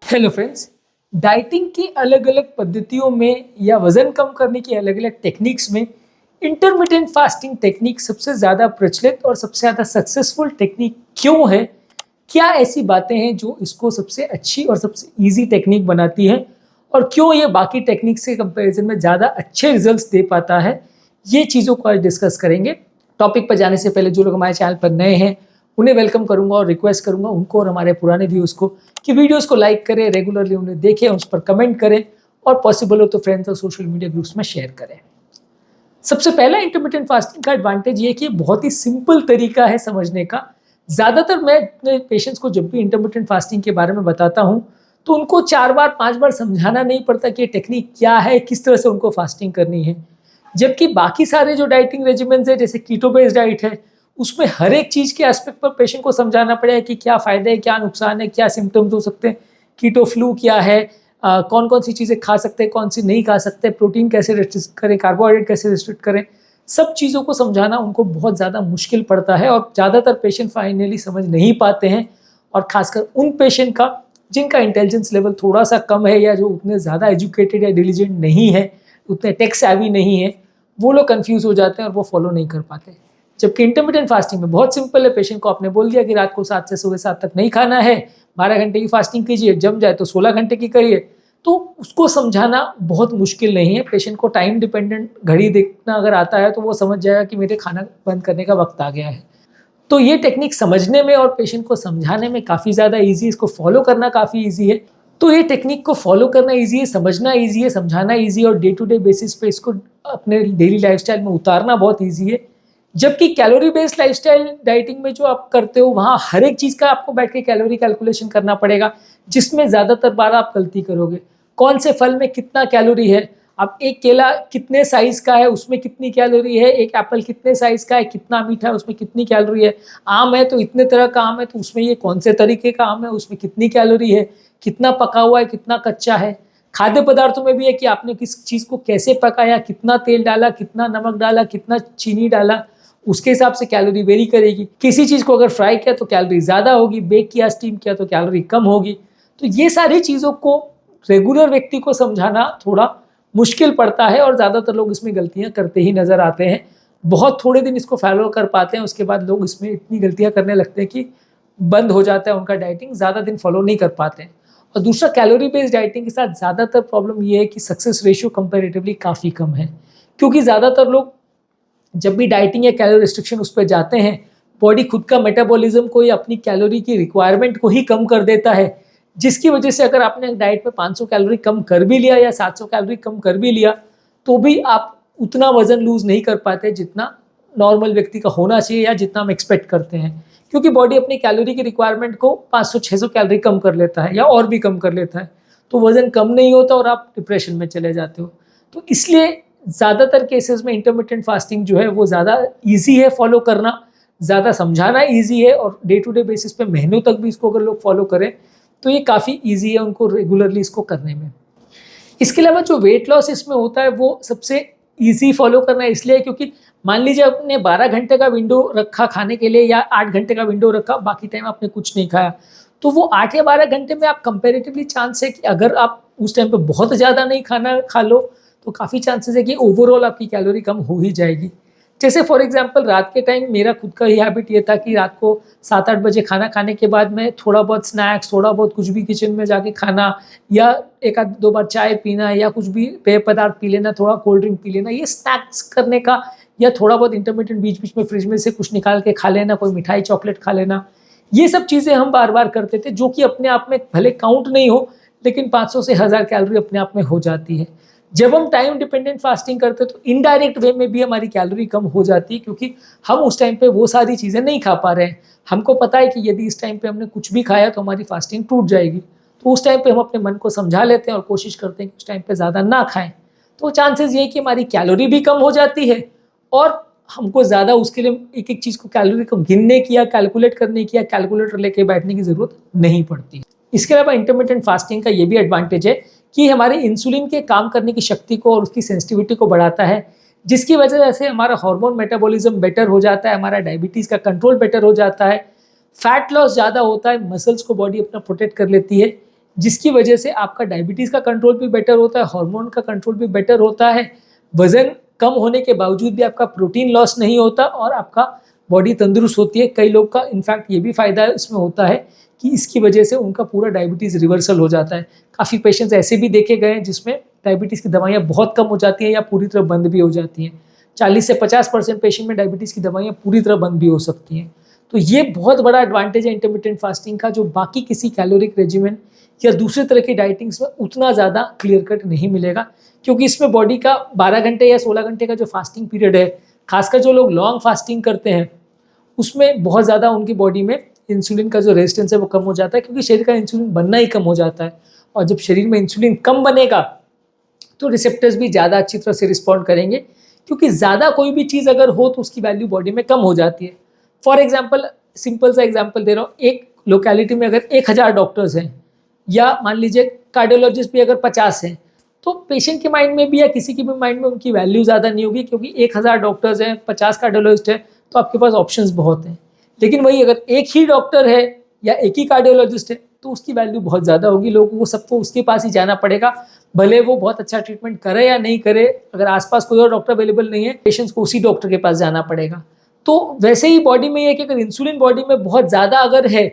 Hello friends. Dieting की अलग अलग पद्धतियों में या वजन कम करने की अलग अलग टेक्निक्स में इंटरमिटेंट फास्टिंग टेक्निक सबसे ज़्यादा प्रचलित और सबसे ज़्यादा सक्सेसफुल टेक्निक क्यों है? क्या ऐसी बातें हैं जो इसको सबसे अच्छी और सबसे इजी टेक्निक बनाती है और क्यों ये बाकी टेक्निक से कंपैरिजन में ज़्यादा अच्छे रिजल्ट्स दे पाता है? ये चीज़ों को आज डिस्कस करेंगे। टॉपिक पर जाने से पहले जो लोग हमारे चैनल पर नए हैं उन्हें वेलकम करूंगा और रिक्वेस्ट करूंगा उनको और हमारे पुराने व्यूअर्स को कि वीडियोस को लाइक करें, रेगुलरली उन्हें देखें, उस पर कमेंट करें और पॉसिबल हो तो फ्रेंड्स और सोशल मीडिया ग्रुप्स में शेयर करें। सबसे पहला इंटरमिटेंट फास्टिंग का एडवांटेज ये है कि बहुत ही सिंपल तरीका है समझने का। ज़्यादातर मैं अपने पेशेंट्स को जब भी इंटरमिटेंट फास्टिंग के बारे में बताता हूँ तो उनको 4 बार 5 बार समझाना नहीं पड़ता कि ये टेक्निक क्या है, किस तरह से उनको फास्टिंग करनी है। जबकि बाकी सारे जो डाइटिंग रेजिमेंट्स है, जैसे कीटो बेस्ड डाइट है, उसमें हर एक चीज़ के एस्पेक्ट पर पेशेंट को समझाना पड़ेगा कि क्या फ़ायदे हैं, क्या नुकसान है, क्या सिम्टम्स हो सकते हैं, कीटो फ्लू क्या है, कौन कौन सी चीज़ें खा सकते हैं, कौन सी नहीं खा सकते, प्रोटीन कैसे रिस्ट्रिक्ट करें, कार्बोहाइड्रेट कैसे रिस्ट्रिक्ट करें। सब चीज़ों को समझाना उनको बहुत ज़्यादा मुश्किल पड़ता है और ज़्यादातर पेशेंट फाइनली समझ नहीं पाते हैं। और ख़ासकर उन पेशेंट का जिनका इंटेलिजेंस लेवल थोड़ा सा कम है या जो उतने ज़्यादा एजुकेटेड या डिलीजेंट नहीं है, उतने टेक सेवी नहीं है, वो लोग कंफ्यूज हो जाते हैं और वो फॉलो नहीं कर पाते। जबकि इंटरमिटेंट फास्टिंग में बहुत सिंपल है। पेशेंट को आपने बोल दिया कि रात को 7 से सुबह 7 तक नहीं खाना है, 12 घंटे की फास्टिंग कीजिए, जम जाए तो 16 घंटे की करिए, तो उसको समझाना बहुत मुश्किल नहीं है। पेशेंट को टाइम डिपेंडेंट घड़ी देखना अगर आता है तो वो समझ जाएगा कि मेरे खाना बंद करने का वक्त आ गया है। तो ये टेक्निक समझने में और पेशेंट को समझाने में काफ़ी ज़्यादा ईजी, इसको फॉलो करना काफ़ी ईजी है। तो ये टेक्निक को फॉलो करना ईजी है, समझना ईजी है, समझाना ईजी है और डे टू डे बेसिस पे इसको अपने डेली लाइफस्टाइल में उतारना बहुत ईजी है। जबकि कैलोरी बेस्ड लाइफस्टाइल डाइटिंग में जो आप करते हो वहाँ हर एक चीज़ का आपको बैठ के कैलोरी कैलकुलेशन करना पड़ेगा, जिसमें ज़्यादातर बार आप गलती करोगे। कौन से फल में कितना कैलोरी है, अब एक केला कितने साइज़ का है उसमें कितनी कैलोरी है, एक एप्पल कितने साइज़ का है, कितना मीठा है उसमें कितनी कैलोरी है, आम है तो इतने तरह का आम है तो उसमें ये कौन से तरीके का आम है उसमें कितनी कैलोरी है, कितना पका हुआ है कितना कच्चा है। खाद्य पदार्थों में भी है कि आपने किस चीज़ को कैसे पकाया, कितना तेल डाला, कितना नमक डाला, कितना चीनी डाला, उसके हिसाब से कैलोरी वेरी करेगी। किसी चीज़ को अगर फ्राई किया तो कैलोरी ज़्यादा होगी, बेक किया स्टीम किया तो कैलोरी कम होगी। तो ये सारी चीज़ों को रेगुलर व्यक्ति को समझाना थोड़ा मुश्किल पड़ता है और ज़्यादातर लोग इसमें गलतियाँ करते ही नज़र आते हैं। बहुत थोड़े दिन इसको फॉलो कर पाते हैं, उसके बाद लोग इसमें इतनी गलतियाँ करने लगते हैं कि बंद हो जाता है उनका डाइटिंग, ज़्यादा दिन फॉलो नहीं कर पाते हैं। और दूसरा, कैलोरी बेस्ड डाइटिंग के साथ ज़्यादातर प्रॉब्लम ये है कि सक्सेस रेशियो कंपैरेटिवली काफ़ी कम है। क्योंकि ज़्यादातर लोग जब भी डाइटिंग या कैलोरी रिस्ट्रिक्शन उस पर जाते हैं, बॉडी खुद का मेटाबॉलिज्म को या अपनी कैलोरी की रिक्वायरमेंट को ही कम कर देता है, जिसकी वजह से अगर आपने डाइट में 500 कैलोरी कम कर भी लिया या 700 कैलोरी कम कर भी लिया तो भी आप उतना वजन लूज नहीं कर पाते जितना नॉर्मल व्यक्ति का होना चाहिए या जितना हम एक्सपेक्ट करते हैं। क्योंकि बॉडी अपनी कैलोरी की रिक्वायरमेंट को 500-600 कैलोरी कम कर लेता है या और भी कम कर लेता है, तो वजन कम नहीं होता और आप डिप्रेशन में चले जाते हो। तो इसलिए ज़्यादातर केसेस में इंटरमिटेंट फास्टिंग जो है वो ज़्यादा ईजी है फॉलो करना, ज़्यादा समझाना ईजी है और डे टू डे बेसिस पे महीनों तक भी इसको अगर लोग फॉलो करें तो ये काफ़ी ईजी है उनको रेगुलरली इसको करने में। इसके अलावा जो वेट लॉस इसमें होता है वो सबसे ईजी फॉलो करना इसलिए क्योंकि मान लीजिए आपने 12 घंटे का विंडो रखा खाने के लिए या 8 घंटे का विंडो रखा, बाकी टाइम आपने कुछ नहीं खाया, तो वो 8 या 12 घंटे में आप कंपेरेटिवली चांस है कि अगर आप उस टाइम पे बहुत ज़्यादा नहीं खाना खा लो तो काफ़ी चांसेस है कि ओवरऑल आपकी कैलोरी कम हो ही जाएगी। जैसे फॉर एग्जांपल रात के टाइम मेरा खुद का ही हैबिट ये था कि रात को 7-8 बजे खाना खाने के बाद मैं थोड़ा बहुत स्नैक्स, थोड़ा बहुत कुछ भी किचन में जाके खाना या एक आध दो बार चाय पीना या कुछ भी पेय पदार्थ पी लेना, थोड़ा कोल्ड ड्रिंक पी लेना, ये स्नैक्स करने का या थोड़ा बहुत इंटरमिटेंट बीच बीच में फ्रिज में से कुछ निकाल के खा लेना, कोई मिठाई चॉकलेट खा लेना, ये सब चीज़ें हम बार बार करते थे जो कि अपने आप में भले काउंट नहीं हो लेकिन 500 से 1000 कैलोरी अपने आप में हो जाती है। जब हम टाइम डिपेंडेंट फास्टिंग करते हैं तो इनडायरेक्ट वे में भी हमारी कैलोरी कम हो जाती है क्योंकि हम उस टाइम पे वो सारी चीज़ें नहीं खा पा रहे हैं। हमको पता है कि यदि इस टाइम पे हमने कुछ भी खाया तो हमारी फास्टिंग टूट जाएगी, तो उस टाइम पे हम अपने मन को समझा लेते हैं और कोशिश करते हैं कि उस टाइम पे ज़्यादा ना खाएं। तो चांसेस ये है कि हमारी कैलोरी भी कम हो जाती है और हमको ज़्यादा उसके लिए एक एक चीज़ को कैलोरी को गिनने की या कैलकुलेट करने की या कैलकुलेटर लेके बैठने की ज़रूरत नहीं पड़ती। इसके अलावा इंटरमिटेंट फास्टिंग का ये भी एडवांटेज है कि हमारे इंसुलिन के काम करने की शक्ति को और उसकी सेंसिटिविटी को बढ़ाता है, जिसकी वजह से हमारा हार्मोन मेटाबॉलिज्म बेटर हो जाता है, हमारा डायबिटीज़ का कंट्रोल बेटर हो जाता है, फैट लॉस ज़्यादा होता है, मसल्स को बॉडी अपना प्रोटेक्ट कर लेती है। जिसकी वजह से आपका डायबिटीज़ का कंट्रोल भी बेटर होता है, हार्मोन का कंट्रोल भी बेटर होता है, वज़न कम होने के बावजूद भी आपका प्रोटीन लॉस नहीं होता और आपका बॉडी तंदुरुस्त होती है। कई लोग का इनफैक्ट ये भी फ़ायदा इसमें होता है कि इसकी वजह से उनका पूरा डायबिटीज़ रिवर्सल हो जाता है। काफ़ी पेशेंट्स ऐसे भी देखे गए हैं जिसमें डायबिटीज़ की दवाइयाँ बहुत कम हो जाती हैं या पूरी तरह बंद भी हो जाती हैं। 40 से 50% पेशेंट में डायबिटीज़ की दवाइयाँ पूरी तरह बंद भी हो सकती हैं। तो ये बहुत बड़ा एडवांटेज है इंटरमिटेंट फास्टिंग का, जो बाकी किसी कैलोरिक रेजिमेंट या दूसरे तरह की डाइटिंग्स में उतना ज़्यादा क्लियर कट नहीं मिलेगा, क्योंकि इसमें बॉडी का 12 घंटे या 16 घंटे का जो फास्टिंग पीरियड है, खासकर जो लोग लॉन्ग फास्टिंग करते हैं उसमें बहुत ज़्यादा उनकी बॉडी में इंसुलिन का जो रेजिस्टेंस है वो कम हो जाता है, क्योंकि शरीर का इंसुलिन बनना ही कम हो जाता है। और जब शरीर में इंसुलिन कम बनेगा तो रिसेप्टर्स भी ज़्यादा अच्छी तरह से रिस्पॉन्ड करेंगे, क्योंकि ज़्यादा कोई भी चीज़ अगर हो तो उसकी वैल्यू बॉडी में कम हो जाती है। फॉर एग्जाम्पल, सिंपल सा एग्जाम्पल दे रहा हूँ, एक लोकेलिटी में अगर 1000 डॉक्टर्स हैं या मान लीजिए कार्डियोलॉजिस्ट भी अगर 50 हैं, तो पेशेंट के माइंड में भी या किसी के भी माइंड में उनकी वैल्यू ज़्यादा नहीं होगी, क्योंकि 1000 डॉक्टर्स हैं, 50 कार्डियोलॉजिस्ट हैं, तो आपके पास ऑप्शंस बहुत हैं। लेकिन वही अगर एक ही डॉक्टर है या एक ही कार्डियोलॉजिस्ट है तो उसकी वैल्यू बहुत ज़्यादा होगी। लोगों को सबको उसके पास ही जाना पड़ेगा, भले वो बहुत अच्छा ट्रीटमेंट करे या नहीं करे। अगर आसपास कोई और डॉक्टर अवेलेबल नहीं है, पेशेंट्स को उसी डॉक्टर के पास जाना पड़ेगा। तो वैसे ही बॉडी में ये है कि अगर इंसुलिन बॉडी में बहुत ज़्यादा अगर है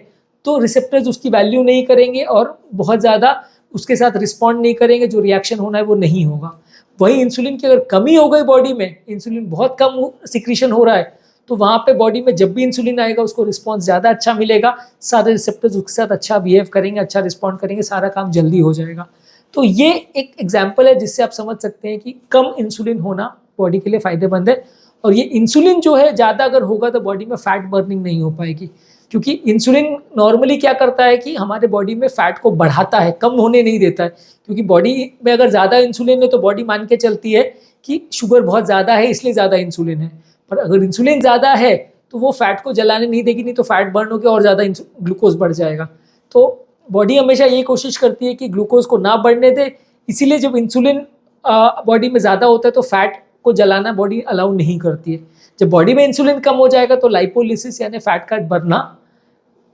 तो रिसेप्टर्स उसकी वैल्यू नहीं करेंगे और बहुत ज़्यादा उसके साथ रिस्पॉन्ड नहीं करेंगे, जो रिएक्शन होना है वो नहीं होगा। वही इंसुलिन की अगर कमी हो गई बॉडी में, इंसुलिन बहुत कम सिक्रीशन हो रहा है, तो वहाँ पे बॉडी में जब भी इंसुलिन आएगा उसको रिस्पॉन्स ज़्यादा अच्छा मिलेगा, सारे रिसेप्टर्स उसके साथ अच्छा बिहेव करेंगे, अच्छा रिस्पॉन्ड करेंगे, सारा काम जल्दी हो जाएगा। तो ये एक एग्जाम्पल है जिससे आप समझ सकते हैं कि कम इंसुलिन होना बॉडी के लिए फ़ायदेमंद है। और ये इंसुलिन जो है ज़्यादा अगर होगा तो बॉडी में फैट बर्निंग नहीं हो पाएगी, क्योंकि इंसुलिन नॉर्मली क्या करता है कि हमारे बॉडी में फैट को बढ़ाता है, कम होने नहीं देता है। क्योंकि बॉडी में अगर ज़्यादा इंसुलिन है तो बॉडी मान के चलती है कि शुगर बहुत ज़्यादा है इसलिए ज़्यादा इंसुलिन है, पर अगर इंसुलिन ज़्यादा है तो वो फैट को जलाने नहीं देगी, नहीं तो फैट बर्न होकर और ज़्यादा ग्लूकोज बढ़ जाएगा। तो बॉडी हमेशा ये कोशिश करती है कि ग्लूकोज को ना बढ़ने दे, इसीलिए जब इंसुलिन बॉडी में ज़्यादा होता है तो फैट को जलाना बॉडी अलाउ नहीं करती है। जब बॉडी में इंसुलिन कम हो जाएगा तो लाइपोलिसिस यानी फैट का बढ़ना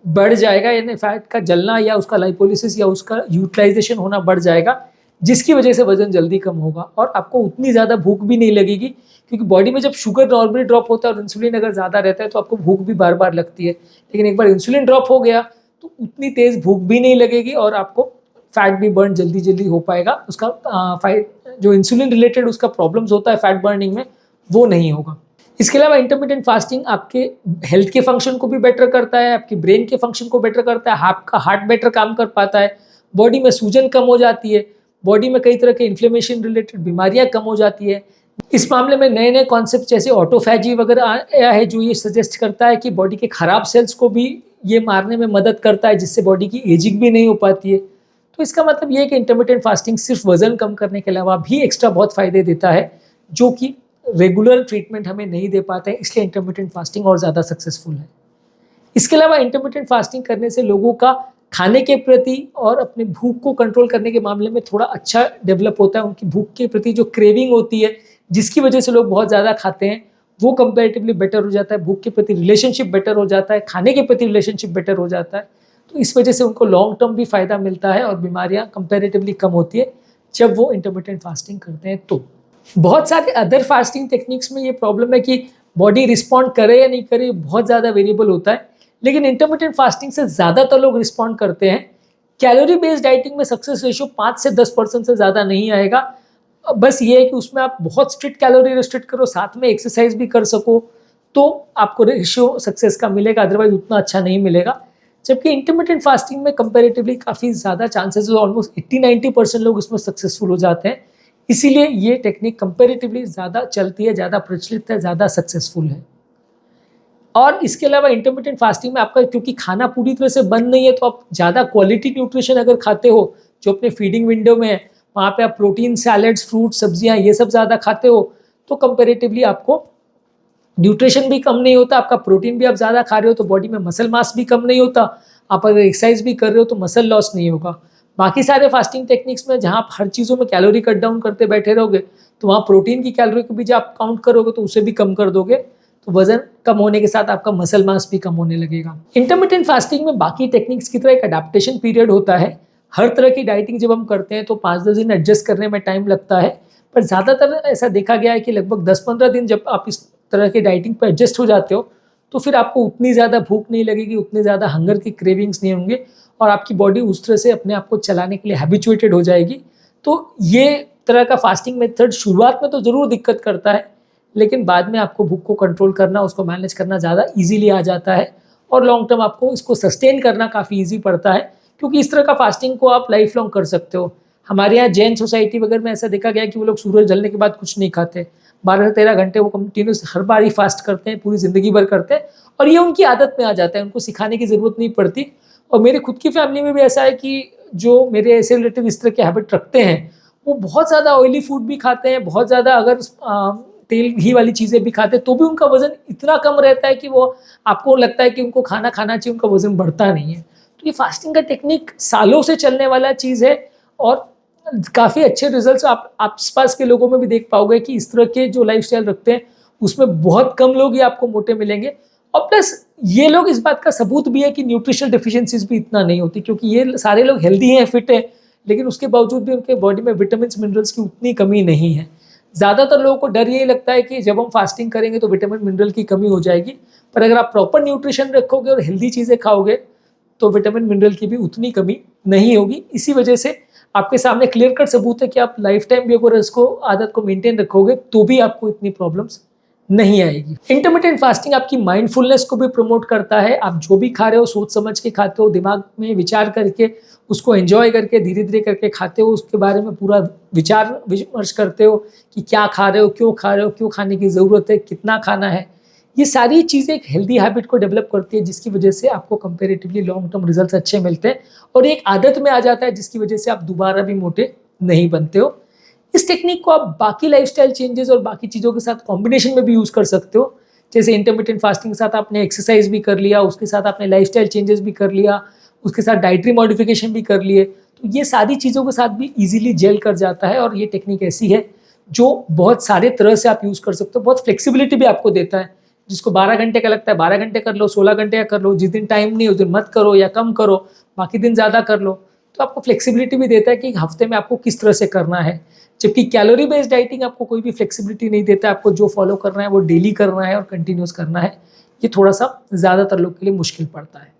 बढ़ जाएगा, यानी फैट का जलना या उसका लाइपोलिसिस या उसका यूटिलाइजेशन होना बढ़ जाएगा, जिसकी वजह से वजन जल्दी कम होगा और आपको उतनी ज़्यादा भूख भी नहीं लगेगी। क्योंकि बॉडी में जब शुगर नॉर्मली ड्रॉप होता है और इंसुलिन अगर ज़्यादा रहता है तो आपको भूख भी बार बार लगती है, लेकिन एक बार इंसुलिन ड्रॉप हो गया तो उतनी तेज़ भूख भी नहीं लगेगी और आपको फैट भी बर्न जल्दी जल्दी हो पाएगा। उसका जो इंसुलिन रिलेटेड उसका प्रॉब्लम्स होता है फैट बर्निंग में, वो नहीं होगा। इसके अलावा इंटरमिटेंट फास्टिंग आपके हेल्थ के फंक्शन को भी बेटर करता है, आपकी ब्रेन के फंक्शन को बेटर करता है, आपका हार्ट बेटर काम कर पाता है, बॉडी में सूजन कम हो जाती है, बॉडी में कई तरह के इन्फ्लेमेशन रिलेटेड बीमारियां कम हो जाती है। इस मामले में नए नए कॉन्सेप्ट जैसे ऑटोफैजी वगैरह आया है, जो ये सजेस्ट करता है कि बॉडी के खराब सेल्स को भी ये मारने में मदद करता है, जिससे बॉडी की एजिंग भी नहीं हो पाती है। तो इसका मतलब ये है कि इंटरमिटेंट फास्टिंग सिर्फ वजन कम करने के अलावा भी एक्स्ट्रा बहुत फायदे देता है, जो कि रेगुलर ट्रीटमेंट हमें नहीं दे पाते हैं, इसलिए इंटरमिटेंट फास्टिंग और ज़्यादा सक्सेसफुल है। इसके अलावा इंटरमिटेंट फास्टिंग करने से लोगों का खाने के प्रति और अपने भूख को कंट्रोल करने के मामले में थोड़ा अच्छा डेवलप होता है। उनकी भूख के प्रति जो क्रेविंग होती है, जिसकी वजह से लोग बहुत ज़्यादा खाते हैं, वो कंपैरेटिवली बेटर हो जाता है। भूख के प्रति रिलेशनशिप बेटर हो जाता है, खाने के प्रति रिलेशनशिप बेटर हो जाता है। तो इस वजह से उनको लॉन्ग टर्म भी फ़ायदा मिलता है और बीमारियां कंपैरेटिवली कम होती है जब वो इंटरमिटेंट फास्टिंग करते हैं। तो बहुत सारे अदर फास्टिंग टेक्निक्स में ये प्रॉब्लम है कि बॉडी रिस्पॉन्ड करे या नहीं करे, बहुत ज़्यादा वेरिएबल होता है, लेकिन इंटरमिटेंट फास्टिंग से ज़्यादातर लोग रिस्पॉन्ड करते हैं। कैलोरी बेस्ड डाइटिंग में सक्सेस रेशियो 5 से 10% से ज़्यादा नहीं आएगा। बस ये है कि उसमें आप बहुत स्ट्रिक्ट कैलोरी रिस्ट्रिक्ट करो, साथ में एक्सरसाइज भी कर सको, तो आपको रेशियो सक्सेस का मिलेगा, अदरवाइज उतना अच्छा नहीं मिलेगा। जबकि इंटरमिटेंट फास्टिंग में कंपैरेटिवली काफ़ी ज़्यादा चांसेस है, ऑलमोस्ट 80-90% लोग इसमें सक्सेसफुल हो जाते हैं। इसीलिए ये टेक्निक कंपैरेटिवली ज़्यादा चलती है, ज़्यादा प्रचलित है, ज़्यादा सक्सेसफुल है। और इसके अलावा इंटरमिटेंट फास्टिंग में आपका क्योंकि खाना पूरी तरह से बंद नहीं है, तो आप ज़्यादा क्वालिटी न्यूट्रिशन अगर खाते हो जो अपने फीडिंग विंडो में है, वहाँ पे आप प्रोटीन, सैलड्स, फ्रूट, सब्जियाँ ये सब ज़्यादा खाते हो, तो कंपैरेटिवली आपको न्यूट्रिशन भी कम नहीं होता, आपका प्रोटीन भी आप ज़्यादा खा रहे हो तो बॉडी में मसल मास भी कम नहीं होता, आप अगर एक्सरसाइज भी कर रहे हो तो मसल लॉस नहीं होगा। बाकी सारे फास्टिंग टेक्निक्स में जहाँ आप हर चीज़ों में कैलोरी कट डाउन करते बैठे रहोगे, तो वहाँ प्रोटीन की कैलोरी को भी जब आप काउंट करोगे तो उसे भी कम कर दोगे, तो वजन कम होने के साथ आपका मसल मास भी कम होने लगेगा। इंटरमिटेंट फास्टिंग में बाकी टेक्निक्स की तरह एक अडेप्टेशन पीरियड होता है, हर तरह की डाइटिंग जब हम करते हैं तो 5-10 दिन एडजस्ट करने में टाइम लगता है, पर ज़्यादातर ऐसा देखा गया है कि लगभग 10-15 दिन जब आप इस तरह की डाइटिंग पर एडजस्ट हो जाते हो, तो फिर आपको उतनी ज़्यादा भूख नहीं लगेगी, उतनी ज़्यादा हंगर की क्रेविंग्स नहीं होंगे और आपकी बॉडी उस तरह से अपने आप को चलाने के लिए हैबिचुएटेड हो जाएगी। तो ये तरह का फास्टिंग मेथड शुरुआत में तो ज़रूर दिक्कत करता है, लेकिन बाद में आपको भूख को कंट्रोल करना, उसको मैनेज करना ज़्यादा ईज़िली आ जाता है और लॉन्ग टर्म आपको इसको सस्टेन करना काफ़ी ईज़ी पड़ता है, क्योंकि इस तरह का फास्टिंग को आप लाइफ लॉन्ग कर सकते हो। हमारे यहाँ जैन सोसाइटी वगैरह में ऐसा देखा गया है कि वो लोग सूरज ढलने के बाद कुछ नहीं खाते। 12 से 13 घंटे वो कंटिन्यूस हर बार ही फास्ट करते हैं, पूरी ज़िंदगी भर करते हैं और ये उनकी आदत में आ जाता है, उनको सिखाने की ज़रूरत नहीं पड़ती। और मेरे खुद की फैमिली में भी ऐसा है कि जो मेरे ऐसे रिलेटिव इस तरह के हैबिट रखते हैं, वो बहुत ज़्यादा ऑयली फूड भी खाते हैं, बहुत ज़्यादा अगर तेल घी वाली चीज़ें भी खाते हैं, तो भी उनका वज़न इतना कम रहता है कि वो आपको लगता है कि उनको खाना खाना चाहिए, उनका वज़न बढ़ता नहीं है। तो ये फास्टिंग का टेक्निक सालों से चलने वाला चीज़ है और काफ़ी अच्छे रिजल्ट्स आप आस-पास के लोगों में भी देख पाओगे कि इस तरह के जो लाइफ़स्टाइल रखते हैं, उसमें बहुत कम लोग ही आपको मोटे मिलेंगे। और प्लस ये लोग इस बात का सबूत भी है कि न्यूट्रिशनल डेफिशिएंसीज़ भी इतना नहीं होती, क्योंकि ये सारे लोग हेल्दी हैं, फिट हैं, लेकिन उसके बावजूद भी उनके बॉडी में विटामिन्स, मिनरल्स की उतनी कमी नहीं है। ज़्यादातर लोगों को डर यही लगता है कि जब हम फास्टिंग करेंगे तो विटामिन, मिनरल की कमी हो जाएगी, पर अगर आप प्रॉपर न्यूट्रिशन रखोगे और हेल्दी चीज़ें खाओगे, तो विटामिन, मिनरल की भी उतनी कमी नहीं होगी। इसी वजह से आपके सामने क्लियर कट सबूत है कि आप लाइफ टाइम भी अगर इसको आदत को मेंटेन रखोगे, तो भी आपको इतनी प्रॉब्लम्स नहीं आएगी। इंटरमिटेंट फास्टिंग आपकी माइंडफुलनेस को भी प्रमोट करता है। आप जो भी खा रहे हो सोच समझ के खाते हो, दिमाग में विचार करके उसको एंजॉय करके धीरे-धीरे करके खाते हो, उसके बारे में पूरा विचार विमर्श करते हो कि क्या खा रहे हो, क्यों खाने की ज़रूरत है, कितना खाना है। ये सारी चीज़ें एक हेल्दी हैबिट को डेवलप करती है, जिसकी वजह से आपको कंपैरेटिवली लॉन्ग टर्म रिजल्ट्स अच्छे मिलते हैं और एक आदत में आ जाता है, जिसकी वजह से आप दोबारा भी मोटे नहीं बनते हो। इस टेक्निक को आप बाकी लाइफस्टाइल चेंजेस और बाकी चीज़ों के साथ कॉम्बिनेशन में भी यूज़ कर सकते हो। जैसे इंटरमिटेंट फास्टिंग के साथ आपने एक्सरसाइज भी कर लिया, उसके साथ आपने लाइफस्टाइल चेंजेस भी कर लिया, उसके साथ डाइटरी मॉडिफिकेशन भी कर लिए, तो ये सारी चीज़ों के साथ भी ईजिली जेल कर जाता है। और ये टेक्निक ऐसी है जो बहुत सारे तरह से आप यूज़ कर सकते हो, बहुत फ्लेक्सिबिलिटी भी आपको देता है। जिसको 12 घंटे का लगता है 12 घंटे कर लो, 16 घंटे का कर लो, जिस दिन टाइम नहीं उस दिन मत करो या कम करो, बाकी दिन ज़्यादा कर लो। तो आपको फ्लेक्सिबिलिटी भी देता है कि हफ्ते में आपको किस तरह से करना है। जबकि कैलोरी बेस्ड डाइटिंग आपको कोई भी फ्लेक्सिबिलिटी नहीं देता, आपको जो फॉलो करना है वो डेली करना है और कंटिन्यूस करना है। ये थोड़ा सा ज़्यादातर लोग के लिए मुश्किल पड़ता है।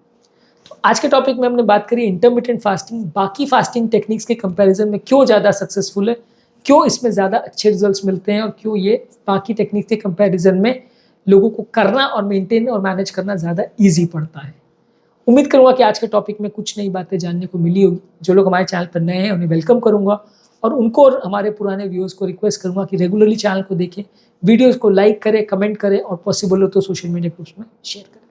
तो आज के टॉपिक में हमने बात करी इंटरमिटेंट फास्टिंग बाकी फास्टिंग टेक्निक्स के कंपैरिजन में क्यों ज़्यादा सक्सेसफुल है, क्यों इसमें ज़्यादा अच्छे रिजल्ट्स मिलते हैं और क्यों ये बाकी टेक्निक्स के कंपैरिजन में लोगों को करना और मेंटेन और मैनेज करना ज़्यादा ईजी पड़ता है। उम्मीद करूँगा कि आज के टॉपिक में कुछ नई बातें जानने को मिली होगी। जो लोग हमारे चैनल पर नए हैं उन्हें वेलकम करूँगा और उनको और हमारे पुराने व्यूअर्स को रिक्वेस्ट करूँगा कि रेगुलरली चैनल को देखें, वीडियोज़ को लाइक करें, कमेंट करें और पॉसिबल हो तो सोशल मीडिया ग्रुप्स में शेयर करें।